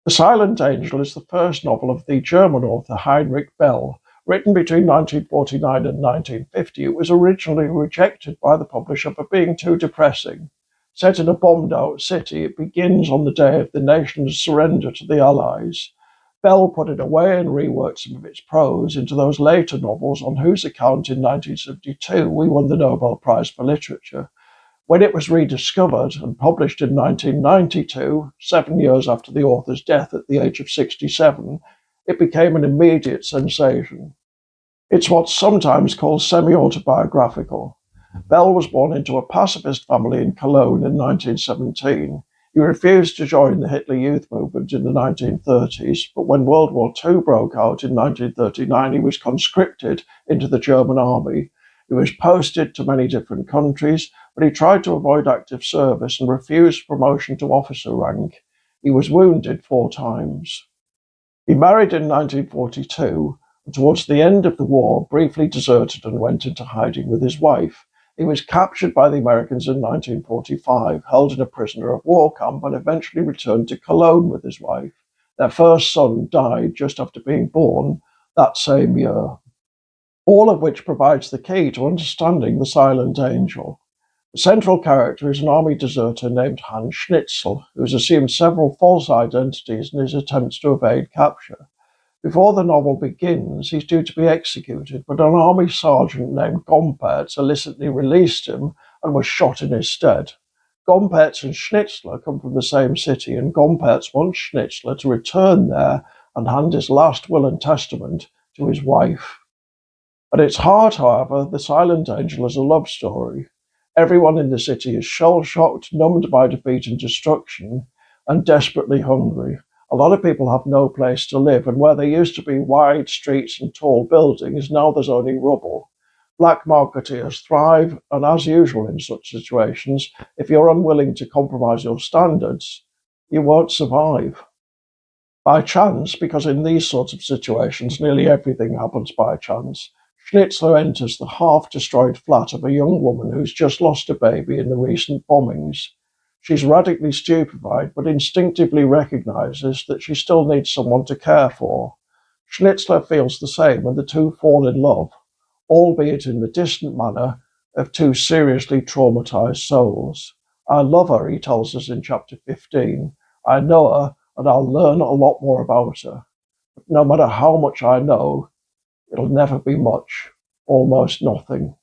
The Silent Angel is the first novel of the German author Heinrich Böll. Written between 1949 and 1950, it was originally rejected by the publisher for being too depressing. Set in a bombed-out city, it begins on the day of the nation's surrender to the Allies. Bell put it away and reworked some of its prose into those later novels on whose account in 1972 we won the Nobel Prize for Literature. When it was rediscovered and published in 1992, 7 years after the author's death at the age of 67, it became an immediate sensation. It's what's sometimes called semi-autobiographical. Bell was born into a pacifist family in Cologne in 1917. He refused to join the Hitler Youth movement in the 1930s, but when World War II broke out in 1939, he was conscripted into the German army. He was posted to many different countries, but he tried to avoid active service and refused promotion to officer rank. He was wounded 4 times. He married in 1942, and towards the end of the war, briefly deserted and went into hiding with his wife. He was captured by the Americans in 1945, held in a prisoner of war camp, and eventually returned to Cologne with his wife. Their first son died just after being born that same year. All of which provides the key to understanding the Silent Angel. The central character is an army deserter named Hans Schnitzel, who has assumed several false identities in his attempts to evade capture. Before the novel begins, he's due to be executed, but an army sergeant named Gompertz illicitly released him and was shot in his stead. Gompertz and Schnitzler come from the same city, and Gompertz wants Schnitzler to return there and hand his last will and testament to his wife. At its heart, however, the Silent Angel is a love story. Everyone in the city is shell-shocked, numbed by defeat and destruction, and desperately hungry. A lot of people have no place to live, and where there used to be wide streets and tall buildings, now there's only rubble. Black marketeers thrive, and as usual in such situations, if you're unwilling to compromise your standards, you won't survive. By chance, because in these sorts of situations nearly everything happens by chance, Schnitzler enters the half-destroyed flat of a young woman who's just lost a baby in the recent bombings. She's radically stupefied, but instinctively recognizes that she still needs someone to care for. Schnitzler feels the same, and the two fall in love, albeit in the distant manner of two seriously traumatized souls. I love her, he tells us in chapter 15. I know her, and I'll learn a lot more about her. But no matter how much I know, it'll never be much, almost nothing.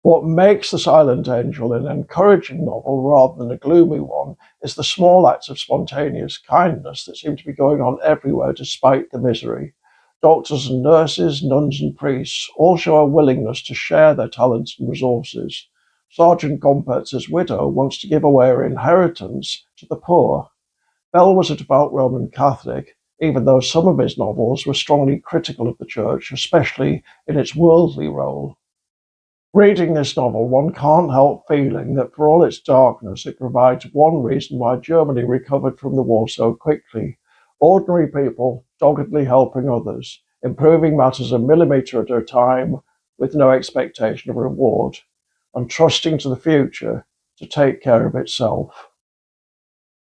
What makes The Silent Angel an encouraging novel rather than a gloomy one is the small acts of spontaneous kindness that seem to be going on everywhere despite the misery. Doctors and nurses, nuns and priests all show a willingness to share their talents and resources. Sergeant Gompertz's widow wants to give away her inheritance to the poor. Bell was a devout Roman Catholic, even though some of his novels were strongly critical of the church, especially in its worldly role. Reading this novel, one can't help feeling that for all its darkness, it provides one reason why Germany recovered from the war so quickly. Ordinary people doggedly helping others, improving matters a millimetre at a time with no expectation of reward, and trusting to the future to take care of itself.